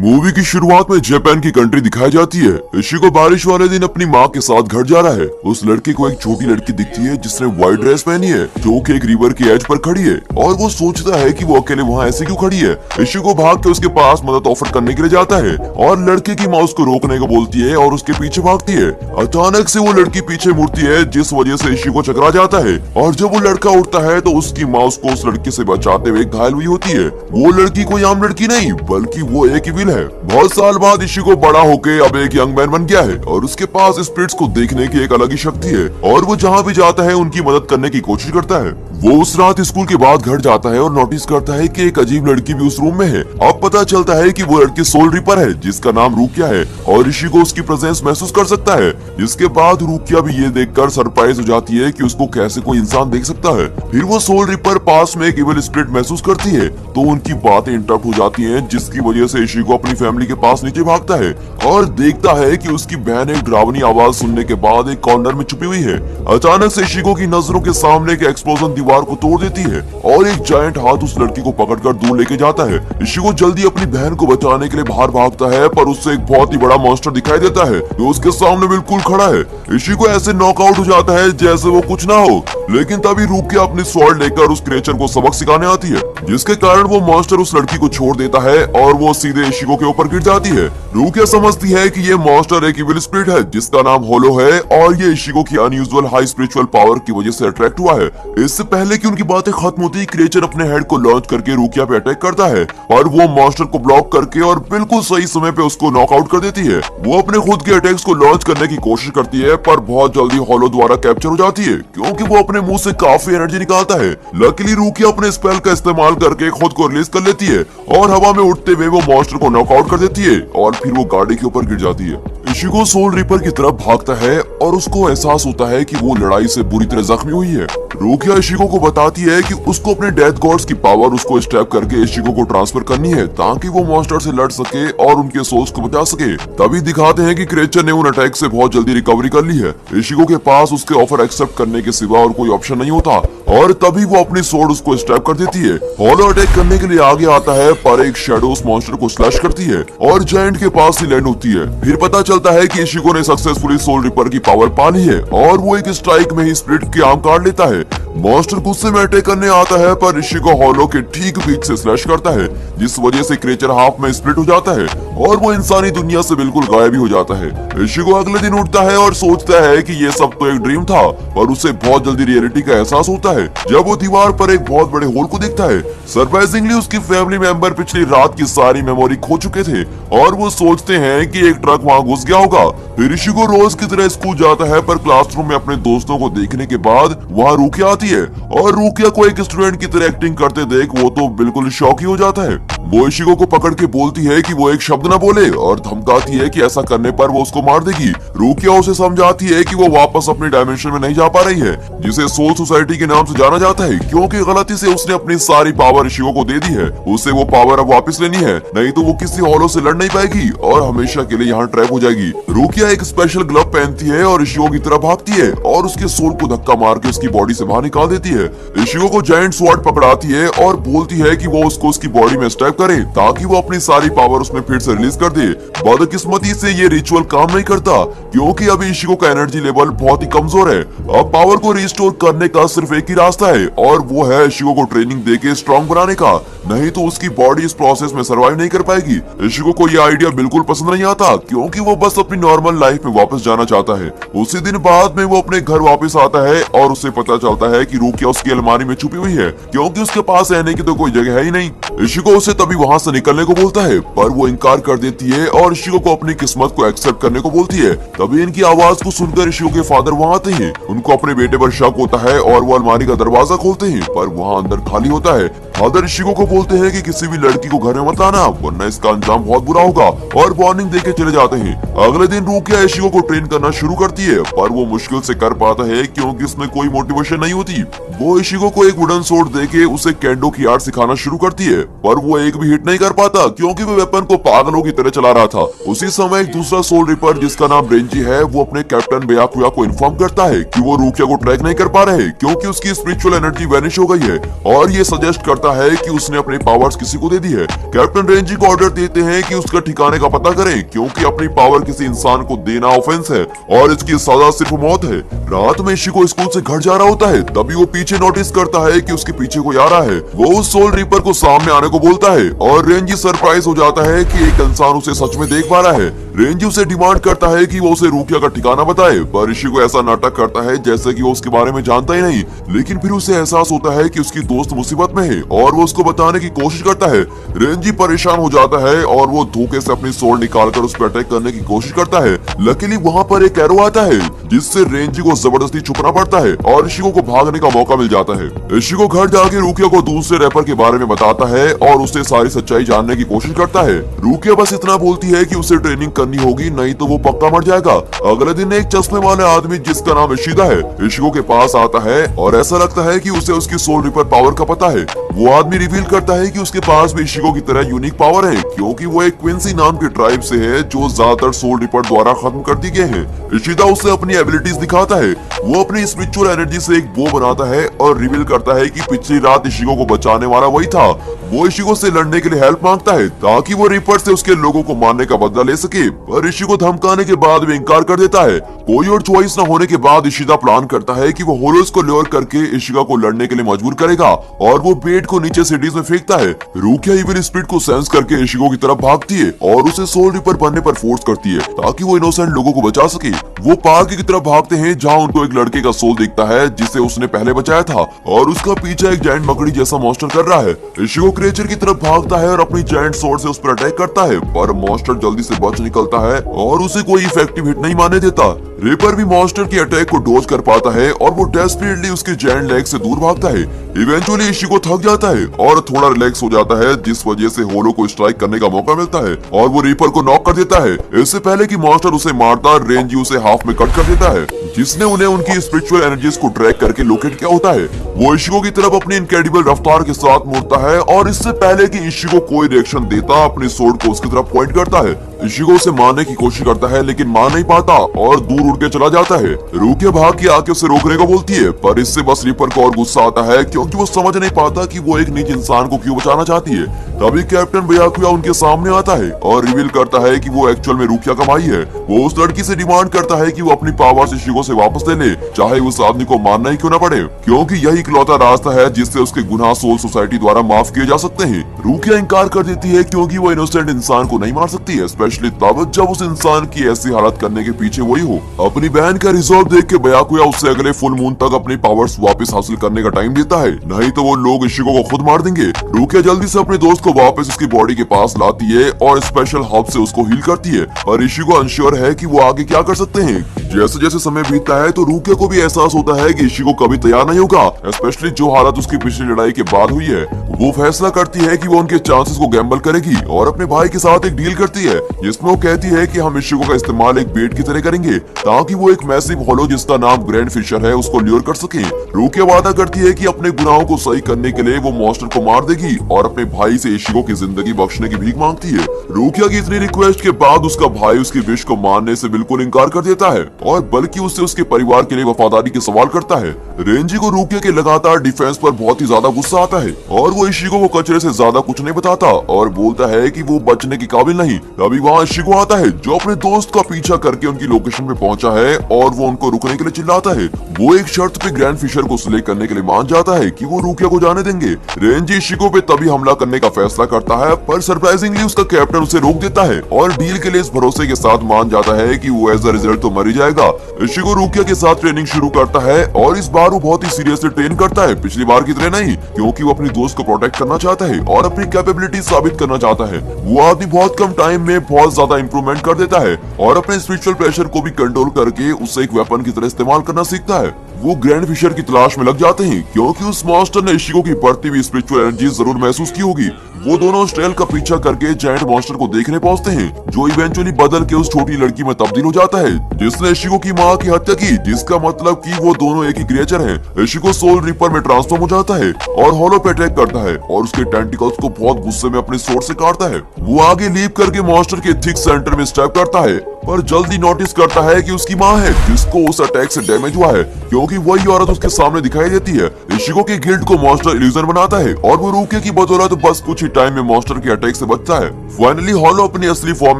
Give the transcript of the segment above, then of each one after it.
Movie की शुरुआत में जापान की कंट्री दिखाई जाती है। इशिको बारिश वाले दिन अपनी माँ के साथ घर जा रहा है। उस लड़के को एक छोटी लड़की दिखती है जिसने व्हाइट ड्रेस पहनी है, जो कि एक रिवर की एज पर खड़ी है और वो सोचता है कि वो अकेले वहाँ ऐसे क्यों खड़ी है। इशिको भाग के उसके पास मदद ऑफर करने के लिए जाता है और लड़के की माँ उसको रोकने को बोलती है और उसके पीछे भागती है। अचानक से वो लड़की पीछे मुड़ती है, जिस वजह से इशिको चकरा जाता है और जब वो लड़का उठता है तो उसकी माँ उसको उस लड़की से बचाते हुए घायल हुई होती है। वो लड़की कोई आम लड़की नहीं बल्कि वो एक विल है। बहुत साल बाद इशिको बड़ा होके अब एक यंग मैन बन गया है और उसके पास स्पिरिट्स को देखने की एक अलग ही शक्ति है और वो जहाँ भी जाता है उनकी मदद करने की कोशिश करता है। वो उस रात स्कूल के बाद घर जाता है और नोटिस करता है कि एक अजीब लड़की भी उस रूम में है। अब पता चलता है कि वो लड़की सोल रिपर है जिसका नाम रूकिया है और इशिको उसकी प्रेजेंस महसूस कर सकता है। जिसके बाद रूकिया भी ये देखकर सरप्राइज हो जाती है कि उसको कैसे कोई इंसान देख सकता है। फिर वो सोल रिपर पास में एक इविल स्पिरिट महसूस करती है तो उनकी बातें इंटरप्ट हो जाती हैं, जिसकी वजह से इशिको अपनी फैमिली के पास नीचे भागता है और देखता है कि उसकी बहन एक डरावनी आवाज सुनने के बाद एक कॉर्नर में छुपी हुई है। अचानक से इशिको की नजरों के सामने एक एक्सप्लोजन दीवार को तोड़ देती है और एक जायंट हाथ उस लड़की को पकड़कर दूर लेके जाता है। इशिको जल्दी अपनी बहन को बचाने के लिए बाहर भागता है पर उससे एक बहुत ही बड़ा मॉन्स्टर दिखाई देता है जो उसके सामने बिल्कुल खड़ा है। इशिको ऐसे नॉकआउट हो जाता है जैसे वो कुछ ना हो, लेकिन तभी रूकिया अपनी स्वॉर्ड लेकर उस क्रिएचर को सबक सिखाने आती है, जिसके कारण वो मॉन्स्टर उस लड़की को छोड़ देता है और वो सीधे इशिको के ऊपर गिर जाती है। रूकिया समझती है कि ये मॉन्स्टर एक इविल स्पिरिट है जिसका नाम होलो है और ये इशिको की अनयूजुअल हाई स्पिरिचुअल पावर की वजह से अट्रैक्ट हुआ है। इससे पहले कि उनकी बातें खत्म होती, क्रिएचर अपने हेड को लॉन्च करके रूकिया पे अटैक करता है और वो मॉन्स्टर को ब्लॉक करके और बिल्कुल सही समय पे उसको नॉकआउट कर देती है। वो अपने खुद के अटैक्स को लॉन्च करने की कोशिश करती है पर बहुत जल्दी होलो द्वारा कैप्चर हो जाती है क्योंकि वो अपने मुंह से काफी एनर्जी निकालता है। लकीली रूकिया अपने स्पेल का इस्तेमाल करके खुद को रिलीज कर लेती है और हवा में उड़ते हुए वो मॉन्स्टर को नॉकआउट कर देती है और फिर वो गाड़ी के ऊपर गिर जाती है। इशिको सोल रिपर की तरफ भागता है और उसको एहसास होता है कि वो लड़ाई से बुरी तरह जख्मी हुई है। रूकिया इशिको को बताती है कि उसको अपने डेथ गॉड्स की पावर उसको स्टैप करके इशिको को ट्रांसफर करनी है ताकि वो मॉन्स्टर से लड़ सके और उनके सोल्स को बचा सके। तभी दिखाते हैं कि क्रिएचर ने उन अटैक से बहुत जल्दी रिकवरी कर ली है। इशिको के पास उसके ऑफर एक्सेप्ट करने के सिवा और कोई ऑप्शन नहीं होता और तभी वो अपनी सोर्ड उसको स्टैप कर देती है। होलो अटैक करने के लिए आगे आता है पर एक शैडो उस मॉन्स्टर को स्लैश करती है और जायंट के पास ही लैंड होती है। फिर पता चलता है कि इशिको ने सक्सेसफुली सोल रिपर की पावर पा ली है और वो एक स्ट्राइक में ही स्प्लिट की आर्म काट लेता है। मॉन्स्टर गुस्से में अटैक करने आता है पर इशिको होलो के ठीक बीच से स्लैश करता है, जिस वजह से क्रिएचर हाफ में स्प्लिट हो जाता है और वो इंसानी दुनिया से बिल्कुल गायब ही हो जाता है। इशिको अगले दिन उठता है और सोचता है कि ये सब तो एक ड्रीम था, पर उसे बहुत जल्दी रियलिटी का एहसास होता है जब वो दीवार पर एक बहुत बड़े होल को देखता है। सरप्राइजिंगली उसकी फैमिली मेंबर पिछली रात की सारी मेमोरी खो चुके थे और वो सोचते हैं कि एक ट्रक वहाँ घुस गया होगा। फिर इशिको रोज की तरह स्कूल जाता है पर क्लासरूम में अपने दोस्तों को देखने के बाद वहाँ रूकिया आती है और रूकिया को एक स्टूडेंट की तरह एक्टिंग करते देख वो तो बिल्कुल शॉक ही हो जाता है। वो इशिको को पकड़ के बोलती है कि वो एक शब्द न बोले और धमकाती है कि ऐसा करने पर वो उसको मार देगी। रूकिया उसे समझाती है कि वो वापस अपने डायमेंशन में नहीं जा पा रही है, जिसे सोल सोसाइटी के नाम से जाना जाता है, क्योंकि गलती से उसने अपनी सारी पावर इशिको को दे दी है। उसे वो पावर अब वापस लेनी है, नहीं तो वो किसी होलो से लड़ नहीं पाएगी और हमेशा के लिए यहाँ ट्रैप हो जाएगी। रूकिया एक स्पेशल ग्लव पहनती है और इशिको की तरफ भागती है और उसके सोल को धक्का मार के उसकी बॉडी से बाहर निकाल देती है। इशिको को जायंट स्वॉर्ड पकड़ाती है और बोलती है कि वो उसको उसकी बॉडी में स्टैप करे ताकि वो अपनी सारी पावर उसमें फिर से रिलीज कर दे। बदकिस्मती से ये रिचुअल काम नहीं करता क्योंकि अभी इशिको का एनर्जी लेवल बहुत ही कमजोर है। अब पावर को रिस्टोर करने का सिर्फ एक ही रास्ता है और वो है इशिको को ट्रेनिंग देके स्ट्रॉन्ग बनाने का, नहीं तो उसकी बॉडी इस प्रोसेस में सर्वाइव नहीं कर पाएगी। इशिको को ये आइडिया बिल्कुल पसंद नहीं आता क्योंकि वो बस अपनी नॉर्मल लाइफ में वापस जाना चाहता है। उसी दिन बाद में वो अपने घर वापस आता है और उसे पता चलता है कि रूकिया उसकी अलमारी में छुपी हुई है क्योंकि उसके पास रहने की तो कोई जगह है ही नहीं। इशिको उसे तभी वहाँ से निकलने को बोलता है पर वो इनकार कर देती है और इशिको को अपनी किस्मत को एक्सेप्ट करने को बोलती है। तभी इनकी आवाज को सुनकर इशिको के फादर वहाँ आते हैं। उनको अपने बेटे पर शक होता है और वो अलमारी का दरवाजा खोलते हैं पर वहाँ अंदर खाली होता है। फादर इशिको को बोलते हैं कि किसी भी लड़की को घर में मत लाना वरना इसका अंजाम बहुत बुरा होगा और वार्निंग देके चले जाते हैं। अगले दिन रूकिया इशिको को ट्रेन करना शुरू करती है पर वो मुश्किल से कर पाता है क्योंकि उसमें कोई मोटिवेशन नहीं होती। वो इशिको को एक वुडन सोर्ड देके उसे केंडो की आर्ट सिखाना शुरू करती है पर वो एक भी हिट नहीं कर पाता क्योंकि वो वेपन को पागलों की तरह चला रहा था। उसी समय एक दूसरा सोल रिपर जिसका नाम रेंजी है वो अपने कैप्टन बेयाकुया को इन्फॉर्म करता है कि वो रूकिया को ट्रैक नहीं कर पा रहे क्योंकि उसकी स्पिरिचुअल एनर्जी वैनिश हो गई है और ये सजेस्ट करता लगता है कि उसने अपने पावर्स किसी को दे दी है। कैप्टन रेंजी को ऑर्डर देते हैं कि उसका ठिकाने का पता करें, क्योंकि अपनी पावर किसी इंसान को देना ऑफेंस है और इसकी सजा सिर्फ मौत है। रात में इशिगो स्कूल से घर जा रहा होता है, तभी वो पीछे नोटिस करता है कि उसके पीछे कोई आ रहा है। वो उस सोल रीपर को सामने आने को बोलता है और रेंजी सरप्राइज हो जाता है कि एक इंसान उसे सच में देख पा रहा है। रेंजी उसे डिमांड करता है कि वो उसे रुकिया का ठिकाना बताए, पर इशिगो ऐसा नाटक करता है जैसे कि वो उसके बारे में जानता ही नहीं। लेकिन फिर उसे एहसास होता है कि उसकी दोस्त मुसीबत में है और वो उसको बताने की कोशिश करता है। रेंजी परेशान हो जाता है और वो धोखे से अपनी सोल निकालकर उस पर अटैक करने की कोशिश करता है। लकीली वहाँ पर एक एरो आता है जिससे रेंजी को जबरदस्ती छुपना पड़ता है और इशिगो को भागने का मौका मिल जाता है। इशिगो घर जाके रुकिया को दूसरे रैपर के बारे में बताता है और उससे सारी सच्चाई जानने की कोशिश करता है। रुकिया बस इतना बोलती है कि उसे ट्रेनिंग करनी होगी, नहीं तो वो पक्का मर जाएगा। अगले दिन एक चश्मे वाले आदमी जिसका नाम इशिदा है इशिगो के पास आता है और ऐसा लगता है कि उसे उसकी सोल रिपर पावर का पता है। वो आदमी रिवील करता है कि उसके पास भी इशिगो की तरह यूनिक पावर है, क्योंकि वो एक क्विंसी नाम के ट्राइब से है जो ज्यादातर सोल रिपर द्वारा खत्म कर दी गए हैं। इशिदा उसे अपनी एबिलिटीज दिखाता है। वो अपनी स्पिरिचुअल एनर्जी से एक बो बनाता है और रिवील करता है कि पिछली रात इशिगो को बचाने वाला वही था। वो इशिगो से लड़ने के लिए हेल्प मांगता है ताकि वो रिपर से उसके लोगों को मारने का बदला ले सके, पर इशिगो धमकाने के बाद भी इनकार कर देता है। कोई और चॉइस न होने के बाद इशिदा प्लान करता है कि वो होलोस को लोअर करके इशिगा को लड़ने के लिए मजबूर करेगा और वो बेट को नीचे सिटीज में फेंकता है। रुकिया इविल स्पिरिट को सेंस करके इशिगो की तरफ भागती है और उसे सोल रिपर बनने पर फोर्स करती है ताकि वो इनोसेंट लोगों को बचा सके। वो पार्क की तरफ भागते हैं जहाँ उनको एक लड़के का सोल दिखता है जिसे उसने पहले बचाया था और उसका पीछा एक जायंट मकड़ी जैसा मॉन्स्टर कर रहा है। इशिगो क्रिएचर की तरफ भागता है और अपनी जायंट स्वॉर्ड से उस पर अटैक करता है, पर मॉन्स्टर जल्दी से बच निकलता है और उसे कोई इफेक्टिव हिट नहीं मारने देता। रिपर भी मॉन्स्टर के अटैक को डॉज कर पाता है और वो डेस्परेटली उसके जायंट लेग से दूर भागता है। इवेंचुअली इशिगो थक जाता है और थोड़ा रिलैक्स हो जाता है, जिस वजह से होलो को स्ट्राइक करने का मौका मिलता है और वो रिपर को नॉक कर देता है। इससे पहले कि मॉन्स्टर उसे मारता, रेंजी उसे हाफ में कट कर देता है, जिसने उन्हें उनकी स्पिरिचुअल एनर्जीज को ट्रैक करके लोकेट किया होता है। वो इशिगो की तरफ अपनी इनक्रेडिबल रफ्तार के साथ मुड़ता है और इससे पहले कि इशिगो कोई रिएक्शन देता, अपनी सोर्ड को उसकी तरफ पॉइंट करता है। इशिगो उसे मारने की कोशिश करता है लेकिन मार नहीं पाता और दूर उड़ के चला जाता है। रुकिया भाग के आके उसे रोकने को बोलती है, पर इससे बस रिपर को और गुस्सा आता है क्योंकि वो समझ नहीं पाता कि वो एक नीच इंसान को क्यों बचाना चाहती है। तभी कैप्टन बयाकुया उनके सामने आता है और रिवील करता है कि वो एक्चुअल में रुकिया का भाई है। वो उस लड़की से डिमांड करता है कि वो अपनी पावर्स इशिगो से वापस ले ले, चाहे उस आदमी को मारना ही क्यों न पड़े, क्योंकि यही इकलौता रास्ता है जिससे उसके गुनाह सोल सोसाइटी द्वारा माफ किए जा सकते हैं। रुकिया इनकार कर देती है क्योंकि वो इनोसेंट इंसान को नहीं मार सकती है, स्पेशली तब जब उस इंसान की ऐसी हालत करने के पीछे वही हो। अपनी बहन का रिजॉर्व देख के बयाकुया उससे अगले फुल मून तक अपनी पावर्स वापस हासिल करने का टाइम देता है, नहीं तो वो लोग इशिगो को खुद मार देंगे। रुकिया जल्दी से अपने दोस्त को वापस उसकी बॉडी के पास लाती है और स्पेशल हर्ब से उसको हील करती है, पर इशिगो अनश्योर है कि वो आगे क्या कर सकते हैं। जैसे जैसे समय बीतता है तो रुकिया को भी एहसास होता है कि इशिगो कभी तैयार नहीं होगा, स्पेशली जो हालत उसकी पिछली लड़ाई के बाद हुई है। वो फैसला करती है कि वो उनके चांसेस को गैम्बल करेगी और अपने भाई के साथ एक डील करती है जिसमें वो कहती है कि हम इशिगो का इस्तेमाल एक बेट की तरह करेंगे ताकि वो एक मैसिव होलो जिसका नाम ग्रैंड फिशर है उसको ल्योर कर सके। रुकिया वादा करती है कि अपने गुनाहों को सही करने के लिए वो मॉन्स्टर को मार देगी और अपने भाई से इशिगो की जिंदगी बख्शने की भीख मांगती है। रुकिया की इतनी रिक्वेस्ट के बाद उसका भाई उसकी विश को मानने से बिल्कुल इनकार कर देता है और बल्कि उससे उसके परिवार के लिए वफादारी के सवाल करता है। रेंजी को रुकिया के लगातार डिफेंस पर बहुत ही ज्यादा गुस्सा आता है और वो इशिगो को कचरे से ज्यादा कुछ नहीं बताता और बोलता है कि वो बचने के काबिल नहीं। तभी वहाँ इशिगो आता है जो अपने दोस्त का पीछा करके उनकी लोकेशन पे पहुंचा है और वो उनको रुकने के लिए चिल्लाता है। वो एक शर्त पे ग्रैंड फिशर को सिलेक्ट करने के लिए मान जाता है कि वो रुकिया को जाने देंगे। रेंजी इशिगो पे तभी हमला करने का फैसला करता है, पर सरप्राइजिंगली उसका कैप्टन उसे रोक देता है और डील के लिए इस भरोसे के साथ मान जाता है कि वो एज अ रिजल्ट तो मर ही जाएगा। इशिगो रुकिया के साथ ट्रेनिंग शुरू करता है और इस बार वो बहुत ही सीरियसली ट्रेन करता है, पिछली बार की तरह नहीं, क्योंकि वो अपनी दोस्त को प्रोटेक्ट करना चाहता है और अपनी कैपेबिलिटी साबित करना चाहता है। वो आदमी बहुत कम टाइम में बहुत ज्यादा इंप्रूवमेंट कर देता है और अपने स्पिरिचुअल प्रेशर को भी कंट्रोल करके उसे एक वेपन की तरह इस्तेमाल करना सीखता है। वो ग्रैंड फिशर की तलाश में लग जाते हैं क्योंकि उस मॉन्स्टर ने इशिगो की बढ़ती हुई स्पिरिचुअल एनर्जी जरूर महसूस की होगी। वो दोनों स्ट्रेल का पीछा करके जायंट मॉन्स्टर को देखने पहुंचते हैं जो इवेंचुअली बदल के उस छोटी लड़की में तब्दील हो जाता है जिसने इशिगो की माँ की हत्या की, जिसका मतलब कि वो दोनों एक ही क्रिएचर हैं। इशिगो सोल रिपर में ट्रांसफॉर्म हो जाता है और होलो पे अटैक करता है और उसके टेंटिकल्स को बहुत गुस्से में अपने स्वॉर्ड से काटता है। वो आगे लीप करके मॉन्स्टर के थिक सेंटर में स्टैब करता है पर जल्दी नोटिस करता है कि उसकी माँ है जिसको उस अटैक से डैमेज हुआ है, क्योंकि वही औरत उसके सामने दिखाई देती है। इशिगो की गिल्ड को मॉन्स्टर इल्यूजन बनाता है और वो रूकिया की बदौलत बस कुछ ही टाइम में मॉन्स्टर के अटैक से बचता है। फाइनली हॉलो अपनी असली फॉर्म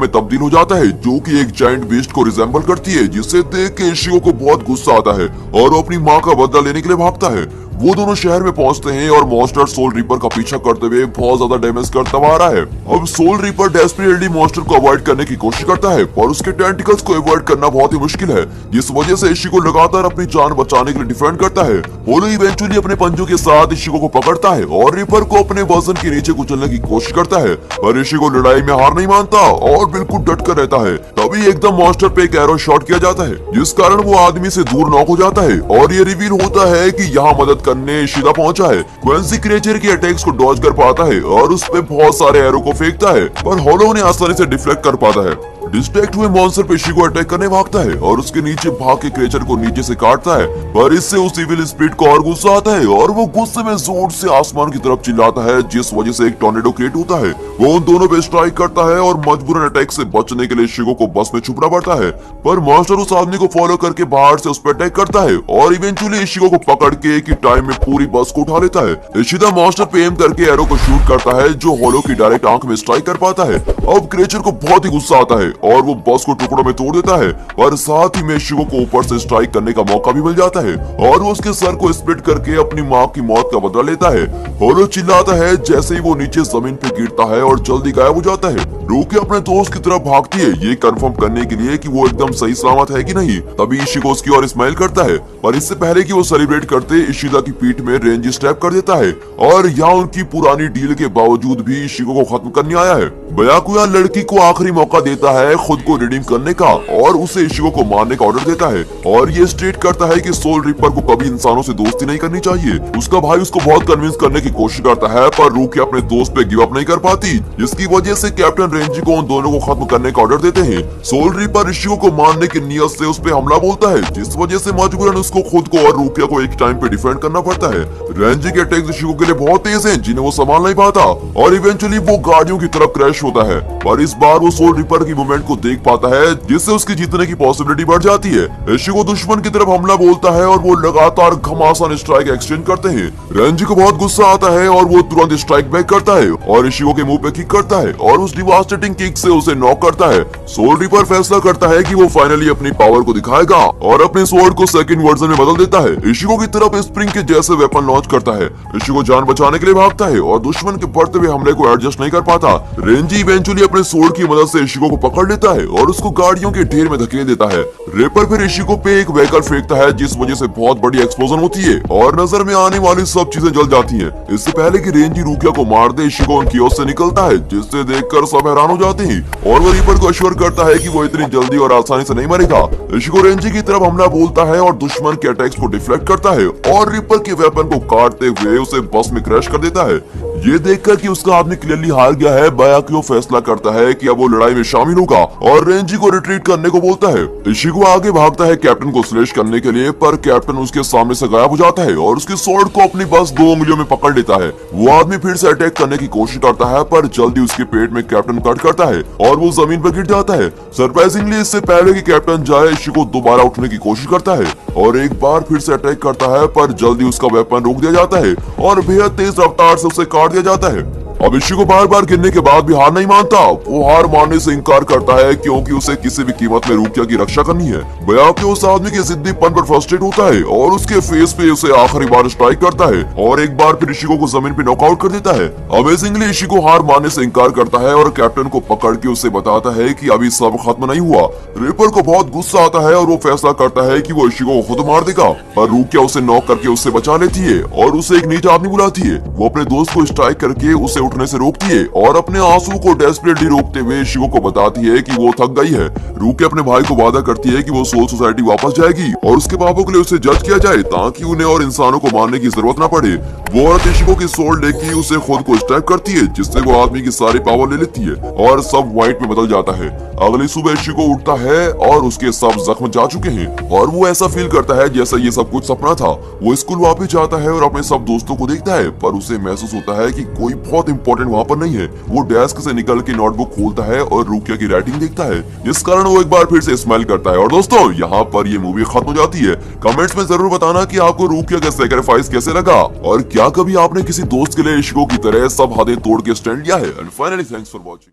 में तब्दील हो जाता है, जो कि एक जायंट बीस्ट को रिजेंबल करती है, जिसे देख के इशिगो को बहुत गुस्सा आता है और वो अपनी माँ का बदला लेने के लिए भागता है। वो दोनों शहर में पहुंचते हैं और मॉन्स्टर सोल रीपर का पीछा करते हुए बहुत ज्यादा डैमेज करता हुआ आ रहा है। अब सोल रीपर डेस्परेटली मॉन्स्टर को अवॉइड करने की कोशिश करता है, पर उसके टेंटिकल्स को अवॉइड करना बहुत ही मुश्किल है, जिस वजह से इशिगो लगातार अपनी जान बचाने के लिए डिफेंड करता है। होलो इवेंचुअली अपने पंजों के साथ इशिगो को पकड़ता है और रीपर को अपने वजन के नीचे कुचलने की कोशिश करता है, पर इशिगो लड़ाई में हार नहीं मानता और बिल्कुल डट कर रहता है। तभी एकदम मॉन्स्टर पे एक एरो शॉट किया जाता है, जिस कारण वो आदमी से दूर नॉक हो जाता है और ये रिवील होता है कि यहाँ मदद करने इशिदा पहुंचा है। क्वेंसी क्रिएचर के अटैक्स को डॉज कर पाता है और उस पे बहुत सारे एरो को फेंकता है, पर होलो उन्हें आसानी से डिफ्लेक्ट कर पाता है। डिस्ट्रैक्ट हुए मॉन्स्टर पे इशिगो अटैक करने भागता है और उसके नीचे भाग के क्रिएचर को नीचे से काटता है, पर इससे उस इविल स्पिरिट को और गुस्सा आता है और वो गुस्से में जोर से आसमान की तरफ चिल्लाता है, जिस वजह से एक टॉर्नेडो क्रिएट होता है। वो उन दोनों पे स्ट्राइक करता है और मजबूरन अटैक से बचने के लिए इशिगो को बस में छुपना पड़ता है, पर मॉन्स्टर उस आदमी को फॉलो करके बाहर से उस पर अटैक करता है और इवेंचुअली इशिगो को पकड़ के एक ही टाइम में पूरी बस को उठा लेता है। इशिदा मॉन्स्टर पे एम करके एरो को शूट करता है, जो होलो की डायरेक्ट आंख में स्ट्राइक कर पाता है। अब क्रिएचर को बहुत ही गुस्सा आता है और वो बस को टुकड़ों में तोड़ देता है, पर साथ ही में इशिगो को ऊपर से स्ट्राइक करने का मौका भी मिल जाता है और वो उसके सर को स्प्लिट करके अपनी माँ की मौत का बदला लेता है। होलो चिल्लाता है जैसे ही वो नीचे जमीन पे गिरता है और जल्दी गायब हो जाता है। रूकी अपने दोस्त की तरफ भागती है, ये कंफर्म करने के लिए कि वो एकदम सही सलामत है कि नहीं। तभी इशिगो उसकी ओर स्माइल करता है, पर इससे पहले कि वो सेलिब्रेट करते इशिदा की पीठ में रेंजी स्टैप कर देता है और यहाँ उनकी पुरानी डील के बावजूद भी इशिगो को खत्म करने आया है। बयाकुया लड़की को आखिरी मौका देता है खुद को रिडीम करने का और उसे इशिगो को मारने का ऑर्डर देता है और ये स्टेट करता है कि सोल रिपर को कभी इंसानों से दोस्ती नहीं करनी चाहिए। उसका भाई उसको बहुत कन्विंस करने की कोशिश करता है, पर रूकी अपने दोस्त पे गिव अप नहीं कर पाती, जिसकी वजह से कैप्टन रेंजी को उन दोनों को खत्म करने का ऑर्डर देते हैं। सोल रिपर इशिगो को मारने की नियत से उस पे हमला बोलता है, जिस वजह से मजबूरन उसको खुद को और रूकिया को एक टाइम पे डिफेंड करना पड़ता है। रेंजी के अटैक्स इशिगो के लिए बहुत तेज हैं, जिन्हें वो संभाल नहीं पाता और इवेंचुअली वो गाड़ियों की तरफ क्रैश होता है, पर इस बार वो सोल रिपर की मूवमेंट को देख पाता है, जिससे उसकी जीतने की पॉसिबिलिटी बढ़ जाती है। इशिगो दुश्मन की तरफ हमला बोलता है और वो लगातार घमासान स्ट्राइक एक्सचेंज करते हैं। रेंजी को बहुत गुस्सा आता है और वो तुरंत स्ट्राइक बैक करता है और इशिगो के मुंह पे किक करता है और उस डिवास्टेटिंग किक से उसे नॉक करता है। सोल रिपर फैसला करता है कि वो फाइनली अपनी पावर को दिखाएगा और अपने स्वॉर्ड को सेकंड वर्जन में बदल देता है। इशिगो की तरफ स्प्रिंग के जैसे वेपन लॉन्च करता है। इशिगो जान बचाने के लिए भागता है और दुश्मन के बढ़ते हुए हमले को एडजस्ट नहीं कर पाता। रेंजी इवेंचुअली अपने स्वॉर्ड की मदद से इशिगो को पकड़ लेता है और उसको गाड़ियों के ढेर में धकेल देता है। रिपर फिर इशिगो पे एक व्हीकल फेंकता है, जिस वजह से बहुत बड़ी एक्सप्लोजन होती है और नजर में आने वाली सब चीजें जल जाती हैं। इससे पहले कि रेंजी रूकिया को मार दे, इशिगो उनकी ओर से निकलता है, जिससे देखकर सब हैरान हो जाते हैं और वो रिपर को अश्योर करता है कि वो इतनी जल्दी और आसानी से नहीं मरेगा। इशिगो रेंजी की तरफ हमला बोलता है और दुश्मन के अटैक्स को डिफ्लेक्ट करता है और रिपर के वेपन को काटते हुए उसे बस में क्रैश कर देता है। ये देखकर कि उसका आदमी क्लियरली हार गया है, बयाकुयो फैसला करता है कि अब वो लड़ाई में शामिल होगा और रेंजी को रिट्रीट करने को बोलता है। इशिगो आगे भागता है कैप्टन को स्लैश करने के लिए, पर कैप्टन उसके सामने से गायब हो जाता है और उसके स्वॉर्ड को अपनी बस 2 उंगलियों में पकड़ लेता है। वो आदमी फिर से अटैक करने की कोशिश करता है, पर जल्दी उसके पेट में कैप्टन कट करता है और वो जमीन पर गिर जाता है। सरप्राइजिंगली इससे पहले कि कैप्टन जाए, इशिगो दोबारा उठने की कोशिश करता है और एक बार फिर से अटैक करता है, पर जल्दी उसका वेपन रोक दिया जाता है और बेहद तेज रफ्तार से उसे काट दिया जाता है। अब इशिगो बार बार गिरने के बाद भी हार नहीं मानता। वो हार मानने से इनकार करता है क्योंकि उसे किसी भी कीमत में रूकिया की रक्षा करनी है। बयाकुयो उस आदमी के जिद्दीपन पर फ्रस्ट्रेट होता है और उसके फेस पे उसे आखिरी बार स्ट्राइक करता है और एक बार फिर इशिगो को जमीन पे नॉकआउट कर देता है। अमेजिंगली इशिगो हार मानने से इनकार करता है और कैप्टन को पकड़ के उसे बताता है कि अभी सब खत्म नहीं हुआ। रिपर को बहुत गुस्सा आता है और वो फैसला करता है कि वो इशिगो को खुद मार देगा, पर रूकिया उसे नॉक करके उससे बचा लेती है और उसे एक नीच आदमी बुलाती है। वो अपने दोस्त को स्ट्राइक करके उसे उठने से रोकती है और अपने आंसू को डेस्परेटली रोकते हुए इशिगो को बताती है कि वो थक गई है। रूकी अपने भाई को वादा करती है कि वो सोल सोसाइटी वापस जाएगी और उसके पापों के लिए उसे जज किया जाए ताकि उन्हें और इंसानों को मारने की जरूरत न पड़े। वो औरत इशिगो की सोल लेके उसे खुद को स्ट्राइक करती है, जिससे वो आदमी की सारी पावर ले लेती है और सब व्हाइट में बदल जाता है। अगली सुबह इशिगो उठता है और उसके सब जख्म जा चुके हैं और वो ऐसा फील करता है जैसा ये सब कुछ सपना था। वो स्कूल वापस जाता है और अपने सब दोस्तों को देखता है, पर उसे महसूस होता है कि कोई बहुत इम्पोर्टेंट वहाँ पर नहीं है। वो डेस्क से निकल के नोटबुक खोलता है और रुकिया की राइटिंग देखता है, जिस कारण वो एक बार फिर से स्माइल करता है। और दोस्तों यहाँ पर ये मूवी खत्म हो जाती है। कमेंट्स में जरूर बताना कि आपको रुकिया का सैक्रिफाइस कैसे लगा, और क्या कभी आपने किसी दोस्त के लिए इश्को की तरह सब हदें तोड़ के स्टैंड लिया है। And finally thanks for watching.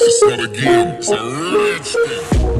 It's not a game, it's a rich thing.